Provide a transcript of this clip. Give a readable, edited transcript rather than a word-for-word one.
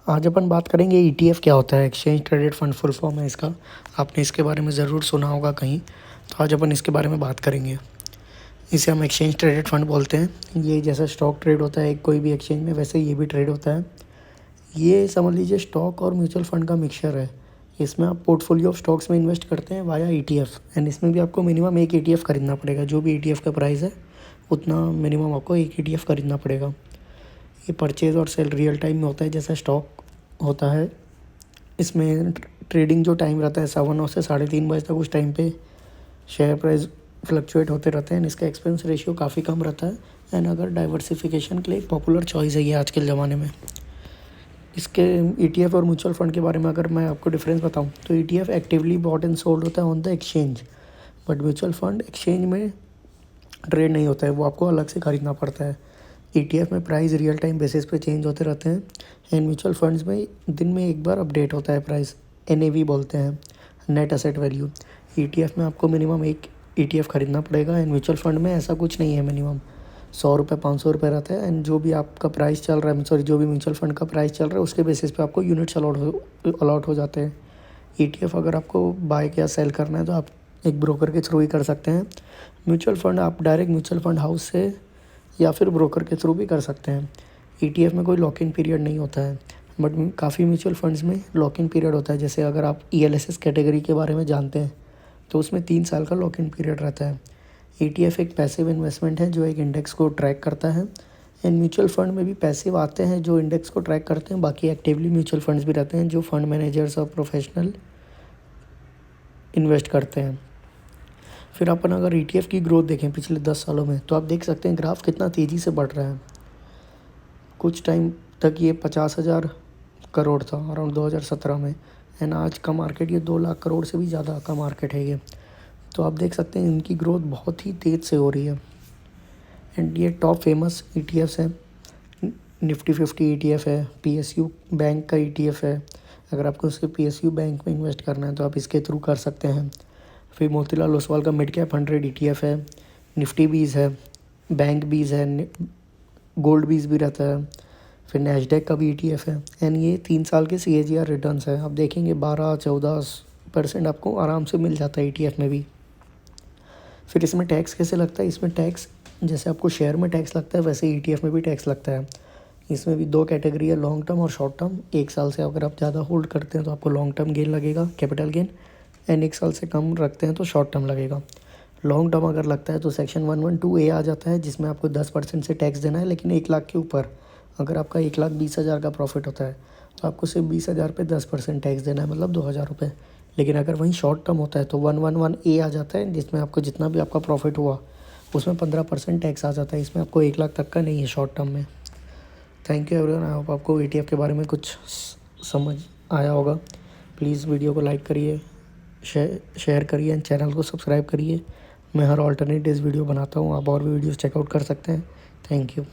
आज अपन बात करेंगे ईटीएफ क्या होता है। Exchange traded fund full form है इसका। आपने इसके बारे में ज़रूर सुना होगा कहीं। तो आज अपन इसके बारे में बात करेंगे। इसे हम एक्सचेंज ट्रेडेड फंड बोलते हैं। ये जैसा स्टॉक ट्रेड होता है कोई भी एक्सचेंज में, वैसे ये भी ट्रेड होता है। ये समझ लीजिए स्टॉक और म्यूचुअल फंड का मिक्सचर है। इसमें आप पोर्टफोलियो ऑफ स्टॉक्स में इन्वेस्ट करते हैं वाया ईटीएफ, एंड इसमें भी आपको मिनिमम एक ईटीएफ खरीदना पड़ेगा। जो भी ईटीएफ का प्राइस है उतना मिनिमम आपको एक ईटीएफ खरीदना पड़ेगा। ये परचेज़ और सेल रियल टाइम में होता है जैसा स्टॉक होता है। इसमें ट्रेडिंग जो टाइम रहता है 9:15 से 3:30 बजे तक, उस टाइम पे शेयर प्राइस फ्लक्चुएट होते रहते हैं। इसका एक्सपेंस रेशियो काफ़ी कम रहता है, एंड अगर डाइवर्सिफिकेशन के लिए एक पॉपुलर चॉइस है ये आज के ज़माने में। इसके ईटीएफ और म्यूचुअल फंड के बारे में अगर मैं आपको डिफरेंस बताऊं तो ETF actively bought and sold होता है on the exchange, but mutual fund exchange में ट्रेड नहीं होता है, वो आपको अलग से खरीदना पड़ता है। ईटीएफ में प्राइस रियल टाइम बेसिस पे चेंज होते रहते हैं, एंड म्यूचुअल फंड्स में दिन में एक बार अपडेट होता है प्राइस। एनएवी बोलते हैं, नेट एसेट वैल्यू। ईटीएफ में आपको मिनिमम एक ईटीएफ खरीदना पड़ेगा, एंड म्यूचुअल फंड में ऐसा कुछ नहीं है। मिनिमम 100 रुपये 500 रुपये रहता है, एंड जो भी आपका प्राइस चल रहा है, सॉरी जो भी म्यूचुअल फंड का प्राइस चल रहा है उसके बेसिस पे आपको यूनिट्स अलॉट हो जाते हैं। ईटीएफ अगर आपको बाय या सेल करना है तो आप एक ब्रोकर के थ्रू ही कर सकते हैं। म्यूचुअल फंड आप डायरेक्ट म्यूचुअल फंड हाउस से या फिर ब्रोकर के थ्रू भी कर सकते हैं। ईटीएफ में कोई लॉक इन पीरियड नहीं होता है, बट काफ़ी म्यूचुअल फंड्स में लॉक इन पीरियड होता है। जैसे अगर आप ईएलएसएस कैटेगरी के बारे में जानते हैं तो उसमें 3 साल का लॉक इन पीरियड रहता है। ईटीएफ एक पैसिव इन्वेस्टमेंट है जो एक इंडेक्स को ट्रैक करता है, एंड म्यूचुअल फंड में भी पैसिव आते हैं जो इंडेक्स को ट्रैक करते हैं। बाकी एक्टिवली म्यूचुअल फंड्स भी रहते हैं जो फंड मैनेजर्स और प्रोफेशनल इन्वेस्ट करते हैं। फिर अपन अगर ईटीएफ की ग्रोथ देखें पिछले 10 सालों में तो आप देख सकते हैं ग्राफ कितना तेज़ी से बढ़ रहा है। कुछ टाइम तक ये 50,000 करोड़ था अराउंड 2017 में, एंड आज का मार्केट ये 2 लाख करोड़ से भी ज़्यादा का मार्केट है ये। तो आप देख सकते हैं इनकी ग्रोथ बहुत ही तेज़ से हो रही है, एंड ये टॉप फेमस ईटीएफ्स हैं। निफ्टी 50 ईटीएफ है, पीएसयू बैंक का ईटीएफ है। अगर आपको उसके पीएसयू बैंक में इन्वेस्ट करना है तो आप इसके थ्रू कर सकते हैं। फिर मोतीलाल ओसवाल का मिड कैप 100 ईटीएफ है, निफ्टी बीज है, बैंक बीज है, गोल्ड बीज भी रहता है। फिर नैस्डैक का भी ईटीएफ है, एंड ये 3 साल के सीएजीआर रिटर्न्स है। आप देखेंगे 12-14% आपको आराम से मिल जाता है ईटीएफ में भी। फिर इसमें टैक्स कैसे लगता है? इसमें टैक्स जैसे आपको शेयर में टैक्स लगता है वैसे ईटीएफ में भी टैक्स लगता है। इसमें भी 2 कैटेगरी है, लॉन्ग टर्म और शॉर्ट टर्म। 1 साल से अगर आप ज़्यादा होल्ड करते हैं तो आपको लॉन्ग टर्म गेन लगेगा, कैपिटल गेन, एंड 1 साल से कम रखते हैं तो शॉर्ट टर्म लगेगा। लॉन्ग टर्म अगर लगता है तो सेक्शन 112A आ जाता है जिसमें आपको 10% से टैक्स देना है, लेकिन 1 लाख के ऊपर। अगर आपका 1,20,000 का प्रॉफिट होता है तो आपको सिर्फ 20,000 पे 10% टैक्स देना है, मतलब 2,000 रुपये। लेकिन अगर वहीं शॉर्ट टर्म होता है तो 111A आ जाता है जिसमें आपको जितना भी आपका प्रॉफिट हुआ उसमें 15% टैक्स आ जाता है। इसमें आपको 1 लाख तक का नहीं है शॉर्ट टर्म में। Thank you everyone. I hope आपको ईटीएफ के बारे में कुछ समझ आया होगा। प्लीज़ वीडियो को लाइक करिए, शेयर करिए, एंड चैनल को सब्सक्राइब करिए। मैं हर ऑल्टरनेट डेज वीडियो बनाता हूँ, आप और भी वीडियोस चेकआउट कर सकते हैं। Thank you.